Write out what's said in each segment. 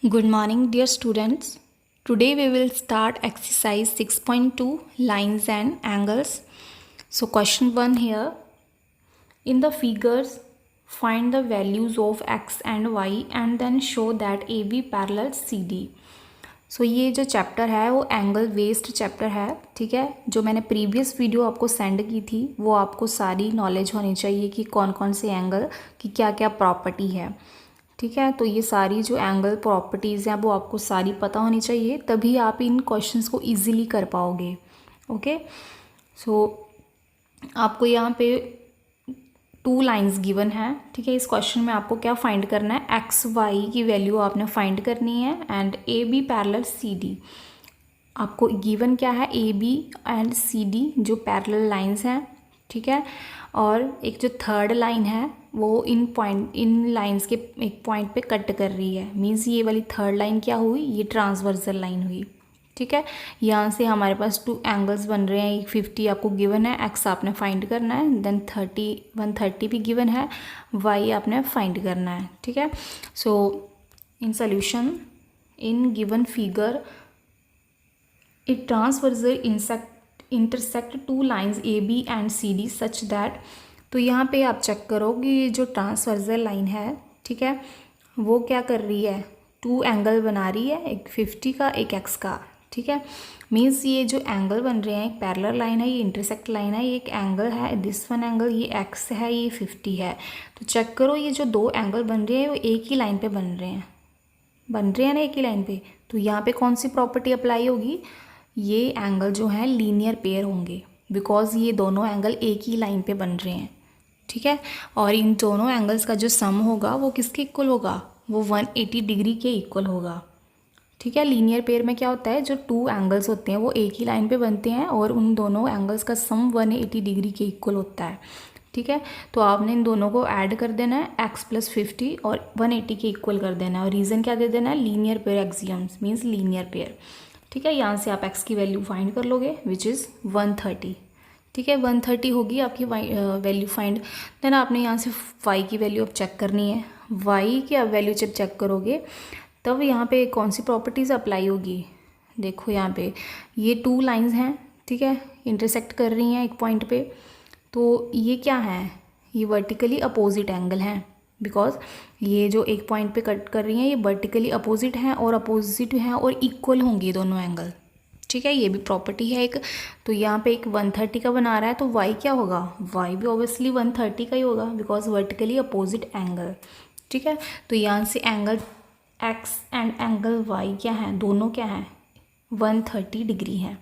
Good morning, dear students. Today we will start exercise 6.2 lines and angles. So, question 1 here. In the figures, find the values of x and y and then show that AB parallels CD. सो ये जो chapter है वो angle based chapter है, ठीक है। जो मैंने previous video आपको सेंड की थी वो आपको सारी नॉलेज होनी चाहिए कि कौन कौन से एंगल की क्या क्या प्रॉपर्टी है, ठीक है। तो ये सारी जो एंगल प्रॉपर्टीज़ हैं वो आपको सारी पता होनी चाहिए, तभी आप इन क्वेश्चंस को इजीली कर पाओगे। ओके, सो आपको यहाँ पे 2 लाइंस गिवन है, ठीक है। इस क्वेश्चन में आपको क्या फाइंड करना है, एक्स वाई की वैल्यू आपने फाइंड करनी है and A B parallel C D. आपको गिवन क्या है, A B and C D जो पैरेलल लाइंस हैं, ठीक है। और एक जो थर्ड लाइन है वो इन लाइंस के एक पॉइंट पे कट कर रही है, मीन्स ये वाली थर्ड लाइन क्या हुई, ये ट्रांसवर्सल लाइन हुई, ठीक है। यहाँ से हमारे पास 2 एंगल्स बन रहे हैं। एक 50 आपको गिवन है, एक्स आपने फाइंड करना है, देन 130 भी गिवन है, वाई आपने फाइंड करना है, ठीक है। So in solution in given figure it transversal intersect 2 lines A B and C D such that. तो यहाँ पे आप चेक करो कि ये जो ट्रांसवर्सल लाइन है, ठीक है, वो क्या कर रही है, 2 एंगल बना रही है, एक 50 का एक एक्स का, ठीक है। मीन्स ये जो एंगल बन रहे हैं, एक पैरेलल लाइन है, ये इंटरसेक्ट लाइन है, ये एक एंगल है, दिस वन एंगल, ये एक्स है, ये 50 है। तो चेक करो ये जो 2 एंगल बन रहे हैं वो एक ही लाइन पे बन रहे हैं ना, एक ही लाइन पे। तो यहाँ पे कौन सी प्रॉपर्टी अप्लाई होगी, ये एंगल जो है लीनियर पेयर होंगे, बिकॉज ये दोनों एंगल एक ही लाइन पे बन रहे हैं, ठीक है। और इन दोनों एंगल्स का जो सम होगा वो किसके इक्वल होगा, वो 180 डिग्री के इक्वल होगा, ठीक है। लीनियर पेयर में क्या होता है, जो 2 एंगल्स होते हैं वो एक ही लाइन पे बनते हैं और उन दोनों एंगल्स का सम 180 डिग्री के इक्वल होता है, ठीक है। तो आपने इन दोनों को ऐड कर देना है, x + 50 और 180 के इक्वल कर देना है, और रीज़न क्या दे देना है, linear pair axioms means linear pair, ठीक है। यहाँ से आप x की वैल्यू फाइंड कर लोगे विच इज़ 130, ठीक है। 130 होगी आपकी वैल्यू फाइंड। देन आपने यहाँ से y की वैल्यू अब चेक करनी है। y की आप वैल्यू जब चेक करोगे तब यहाँ पे कौन सी प्रॉपर्टीज़ अप्लाई होगी, देखो यहाँ पे ये 2 लाइंस हैं, ठीक है, इंटरसेक्ट कर रही हैं एक पॉइंट पे। तो ये क्या है, ये वर्टिकली अपोजिट एंगल हैं, बिकॉज ये जो एक पॉइंट पे कट कर रही हैं ये वर्टिकली अपोजिट हैं और अपोजिट हैं और इक्वल होंगे दोनों एंगल, ठीक है। ये भी प्रॉपर्टी है एक। तो यहाँ पे एक 130 का बना रहा है, तो y क्या होगा, y भी ऑब्वियसली 130 का ही होगा, बिकॉज वर्टिकली अपोजिट एंगल, ठीक है। तो यहाँ से angle x and angle y क्या है, दोनों क्या हैं, 130 डिग्री हैं,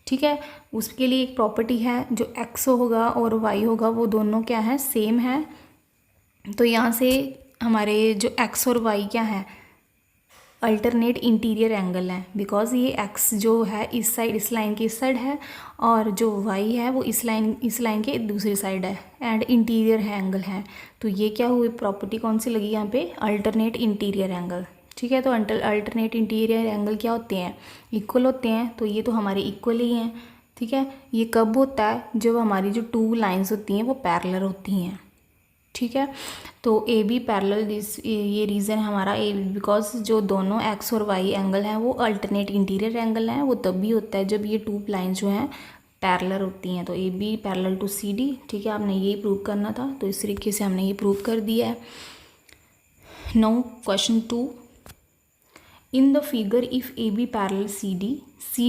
ठीक है। उसके लिए एक प्रॉपर्टी है, जो x होगा और y होगा वो दोनों क्या है, सेम है। तो यहाँ से हमारे जो x और y क्या है, अल्टरनेट इंटीरियर एंगल है, बिकॉज ये x जो है इस साइड, इस लाइन की इस साइड है, और जो y है वो इस लाइन के दूसरी साइड है, एंड इंटीरियर है एंगल है। तो ये क्या हुई, प्रॉपर्टी कौन सी लगी यहाँ पे, अल्टरनेट इंटीरियर एंगल, ठीक है। तो अल्टरनेट इंटीरियर एंगल क्या होते हैं, इक्वल होते हैं। तो ये तो हमारे इक्वल ही हैं, ठीक है। ये कब होता है, जब हमारी जो 2 लाइन्स होती हैं वो पैरेलल होती हैं, ठीक है। तो ए बी पैरेलल दिस, ये रीज़न है हमारा ए, बिकॉज जो दोनों एक्स और वाई एंगल हैं वो अल्टरनेट इंटीरियर एंगल हैं, वो तब भी होता है जब ये 2 लाइन जो हैं पैरेलल होती हैं। तो A B parallel to C D, ठीक है, आपने ये प्रूव करना था, तो इस तरीके से हमने ये प्रूव कर दिया है। Now question 2, in the figure if A B parallel C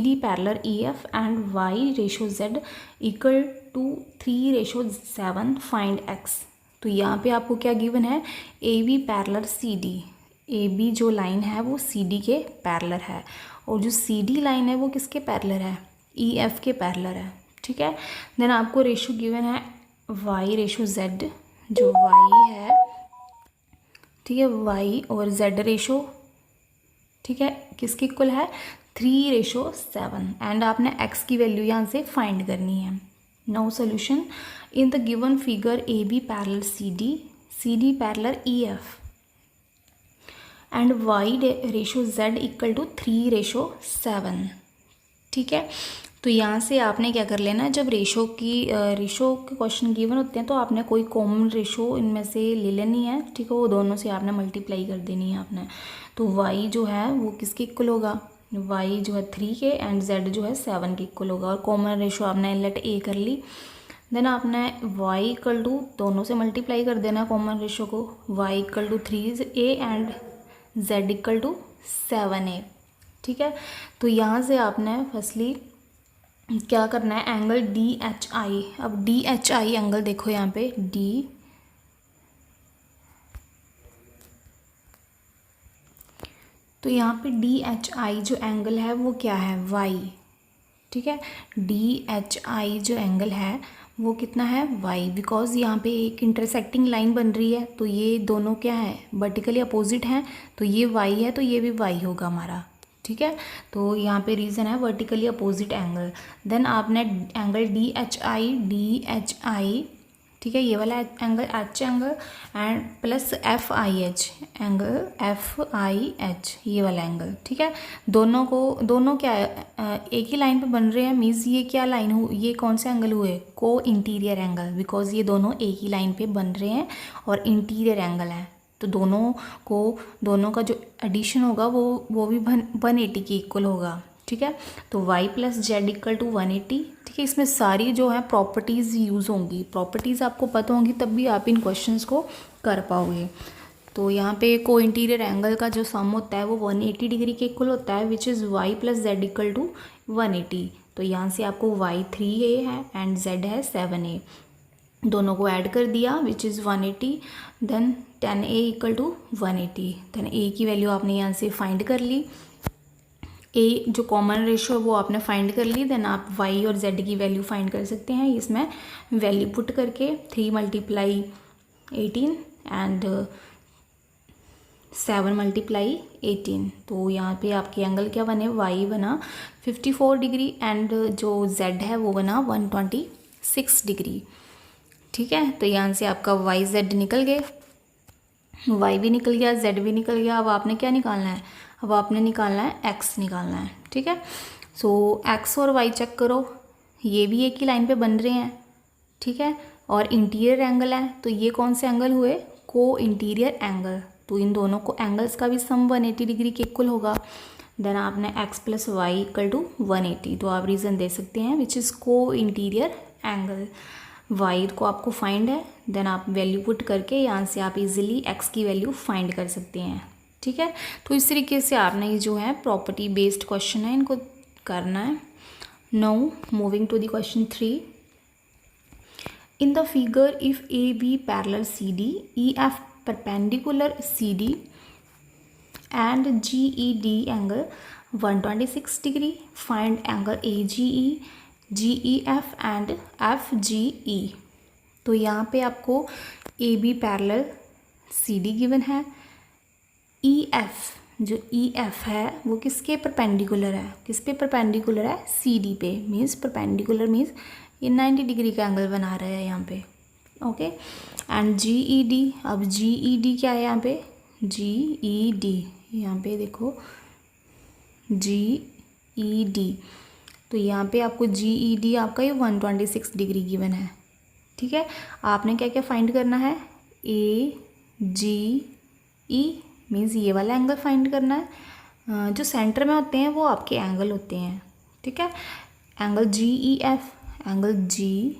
D parallel E F and Y ratio Z equal to 3:7 find X. तो यहाँ पे आपको क्या गिवन है, A B parallel C D, A B जो लाइन है वो सी D के पैरेलल है, और जो सी डी लाइन है वो किसके पैरेलल है, ई एफ के पैरेलल है, ठीक है। देन आपको रेशो गिवन है वाई रेशो जेड, जो वाई है, ठीक है, वाई और जेड रेशो, ठीक है, किसके इक्वल है, 3:7, एंड आपने एक्स की वैल्यू यहाँ से फाइंड करनी है। Now solution, in the given figure AB parallel CD parallel EF and Y ratio Z equal to 3:7, ठीक है। तो यहाँ से आपने क्या कर लेना, जब रेशो के क्वेश्चन गिवन होते हैं तो आपने कोई कॉमन रेशो इनमें से ले लेनी है, ठीक है। वो दोनों से आपने मल्टीप्लाई कर देनी है आपने। तो y जो है वो किसके इक्वल होगा, y जो है 3 के एंड z जो है 7 के इक्वल होगा। और कॉमन रेशो आपने लेट a कर ली। देन आपने y इक्वल टू दोनों से मल्टीप्लाई कर देना कॉमन रेशो को, y equal to 3a and z equal to 7a, ठीक है। तो यहाँ से आपने फर्स्टली क्या करना है, एंगल डी एच आई। अब डी एच आई एंगल देखो यहाँ पे डी, तो यहाँ पे डी एच आई जो एंगल है वो क्या है, वाई, ठीक है। डी एच आई जो एंगल है वो कितना है, वाई, बिकॉज यहाँ पे एक इंटरसेक्टिंग लाइन बन रही है, तो ये दोनों क्या है, वर्टिकली अपोजिट हैं। तो ये वाई है तो ये भी वाई होगा हमारा, ठीक है। तो यहाँ पे रीज़न है वर्टिकली अपोजिट एंगल। देन आपने एंगल डी एच आई, ठीक है, ये वाला angle H angle and plus F I H angle, F I H ये वाला एंगल, ठीक है। दोनों क्या है, एक ही लाइन पे बन रहे हैं, मीन्स ये क्या लाइन हो, ये कौन से एंगल हुए, को इंटीरियर एंगल, बिकॉज ये दोनों एक ही लाइन पे बन रहे हैं और इंटीरियर एंगल है। तो दोनों का जो एडिशन होगा वो भी 180 के इक्वल होगा, ठीक है। तो y plus Z equal to 180, ठीक है। इसमें सारी जो है प्रॉपर्टीज़ यूज़ होंगी, प्रॉपर्टीज़ आपको पता होंगी तब भी आप इन क्वेश्चंस को कर पाओगे। तो यहाँ पे को इंटीरियर एंगल का जो सम होता है वो 180 डिग्री के इक्वल होता है, which is y plus Z equal to 180। तो यहाँ से आपको y 3a है एंड z है 7a, दोनों को ऐड कर दिया which is 180। Then 10a equal to 180। Then a की वैल्यू आपने यहाँ से फाइंड कर ली, a जो कॉमन रेशो है वो आपने फाइंड कर ली। देन आप y और z की वैल्यू फाइंड कर सकते हैं इसमें वैल्यू पुट करके, 3 मल्टीप्लाई 18 एंड 7 मल्टीप्लाई 18। तो यहाँ पे आपके एंगल क्या बने, y बना 54 डिग्री एंड जो z है वो बना 126 डिग्री, ठीक है। तो यहाँ से आपका y z निकल गए, y भी निकल गया, z भी निकल गया। अब आपने क्या निकालना है, अब आपने निकालना है x निकालना है, ठीक है। सो x और y चेक करो, ये भी एक ही लाइन पे बन रहे हैं, ठीक है, और इंटीरियर एंगल है। तो ये कौन से एंगल हुए, को इंटीरियर एंगल। तो इन दोनों को एंगल्स का भी सम 180 डिग्री के इक्वल होगा। देन आपने x plus Y equal to 180, तो आप रीज़न दे सकते हैं which is co interior angle. y को आपको फाइंड है, देन आप वैल्यू पुट करके यहाँ से आप इजीली x की वैल्यू फाइंड कर सकते हैं, ठीक है। तो इस तरीके से आपने ये जो है प्रॉपर्टी बेस्ड क्वेश्चन है इनको करना है। Now moving to the question 3, in the figure if A B parallel C D, E F perpendicular C D and G E D angle 126 degree, find angle A G E, G E F and F G E. तो यहाँ पे आपको A B parallel C D given है, E F जो E F है वो किसके perpendicular है, किस पे परपेंडिकुलर है, सी डी पे, मीन्स परपेंडिकुलर मीन्स ये 90 डिग्री का एंगल बना रहा है यहाँ पे, okay. And G E D, अब जी ई डी क्या है यहाँ पे, जी ई डी, यहाँ पे देखो जी ई डी, तो यहाँ पे आपको जी ई डी आपका ये 126 डिग्री गिवन है, ठीक है। आपने क्या क्या फाइंड करना है, ए जी ई मीन्स ये वाला एंगल फाइंड करना है, जो सेंटर में होते हैं वो आपके एंगल होते हैं, ठीक है। Angle G E F, angle G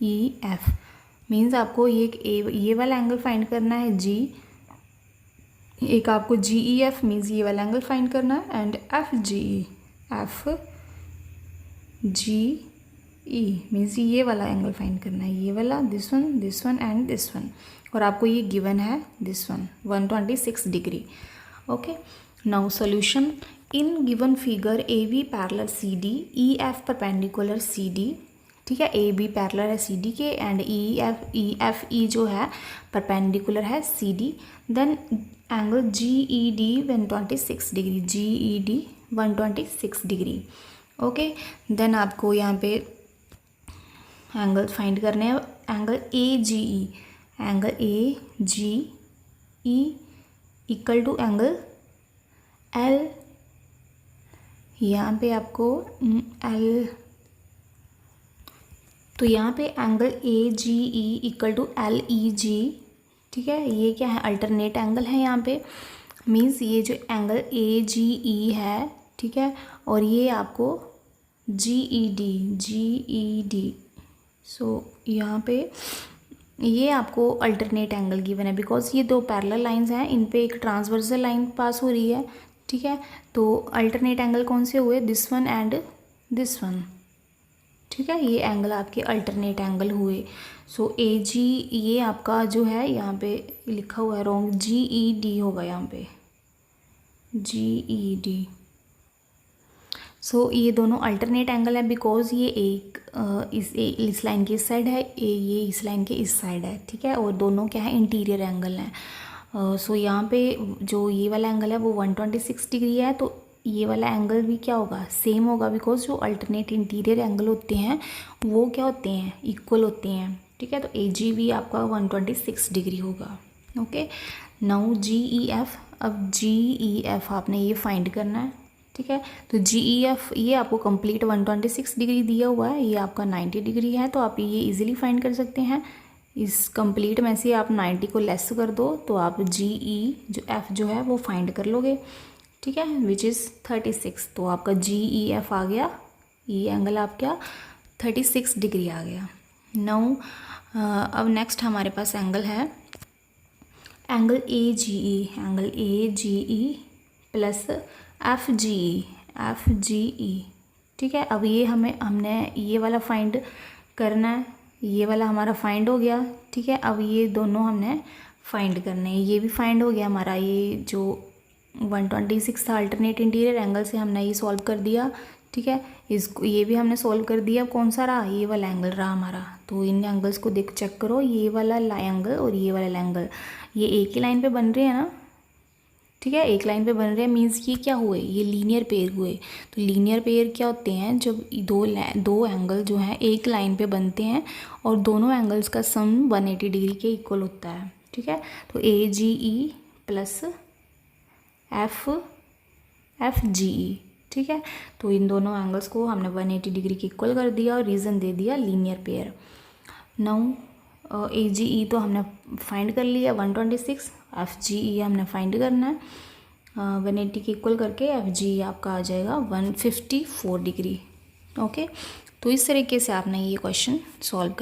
E F means आपको ये वाला एंगल फाइंड करना है जी, एक आपको जी ई एफ मीन्स ये वाला एंगल फाइंड करना है, and F G E, F G E means ये वाला एंगल फाइंड करना है, ये वाला, this one and this one, और आपको ये गिवन है this one 126 degree, okay. Now solution, in given figure A B parallel C D, E F perpendicular C D, ठीक है, ए बी पैरेलल है सी डी के एंड ई एफ ई जो है परपेंडिकुलर है C D. Then angle G E D 126 degree, G E D 126 degree, okay. Then आपको यहाँ पे एंगल फाइंड करने हैं, angle A G E, angle A G E equal to angle L, यहाँ पे आपको एल, तो यहाँ पे angle A G E equal to L E G, ठीक है। ये क्या है, अल्टरनेट एंगल है यहाँ पे, मीन्स ये जो एंगल ए जी ई है, ठीक है, और ये आपको जी ई डी, सो यहाँ पे ये आपको अल्टरनेट एंगल गिवन है, बिकॉज ये दो पैरेलल लाइंस हैं, इन पे एक ट्रांसवर्सल लाइन पास हो रही है, ठीक है। तो अल्टरनेट एंगल कौन से हुए, this one and this one, ठीक है। ये एंगल आपके अल्टरनेट एंगल हुए। सो ए जी, ये आपका जो है यहाँ पे लिखा हुआ है रॉन्ग, जी ई डी होगा यहाँ पे, जी ई डी। सो ये दोनों अल्टरनेट एंगल है, बिकॉज ये एक इस लाइन की इस साइड है, ये इस लाइन के इस साइड है, ठीक है, और दोनों क्या है, इंटीरियर एंगल हैं। सो यहाँ पे जो ये वाला एंगल है वो 126 डिग्री है, तो ये वाला एंगल भी क्या होगा, सेम होगा, बिकॉज जो अल्टरनेट इंटीरियर एंगल होते हैं वो क्या होते हैं, इक्वल होते हैं, ठीक है। तो ए जी भी आपका 126 डिग्री होगा। ओके, नाउ जी ई एफ, अब जी ई एफ आपने ये फाइंड करना है, ठीक है। तो जी ई एफ ये आपको कंप्लीट 126 डिग्री दिया हुआ है, ये आपका 90 डिग्री है, तो आप ये इजीली फाइंड कर सकते हैं। इस कंप्लीट में से आप 90 को लेस कर दो तो आप जी ई जो एफ जो है वो फाइंड कर लोगे, ठीक है, विच इज़ 36। तो आपका जी ई एफ आ गया, ये एंगल आपका 36 डिग्री आ गया। नाउ अब नेक्स्ट हमारे पास एंगल है angle A G E, angle A G E plus F G E, ठीक है। अब ये हमने ये वाला फाइंड करना है, ये वाला हमारा फाइंड हो गया, ठीक है। अब ये दोनों हमने फाइंड करने हैं, ये भी फाइंड हो गया हमारा, ये जो 126 था अल्टरनेट इंटीरियर एंगल से हमने ये सॉल्व कर दिया, ठीक है। इसको ये भी हमने सॉल्व कर दिया, कौन सा रहा, ये वाला एंगल रहा हमारा। तो इन एंगल्स को चेक करो, ये वाला एंगल और ये वाला एंगल ये एक ही लाइन पे बन रहे हैं ना, ठीक है, एक लाइन पे बन रहे हैं, मीन्स ये क्या हुए, ये लीनियर पेयर हुए। तो लीनियर पेयर क्या होते हैं, जब दो एंगल जो हैं एक लाइन पे बनते हैं और दोनों एंगल्स का सम 180 डिग्री के इक्वल होता है, ठीक है। तो ए G E plus F G E, ठीक है। तो इन दोनों एंगल्स को हमने 180 डिग्री के इक्वल कर दिया और रीज़न दे दिया लीनियर पेयर। नाउ ए जी ई तो हमने फाइंड कर लिया 126, एफ जी ई हमने फाइंड करना है 180 के इक्वल करके, एफ जी ई आपका आ जाएगा 154 डिग्री। ओके, तो इस तरीके से आपने ये क्वेश्चन सॉल्व कर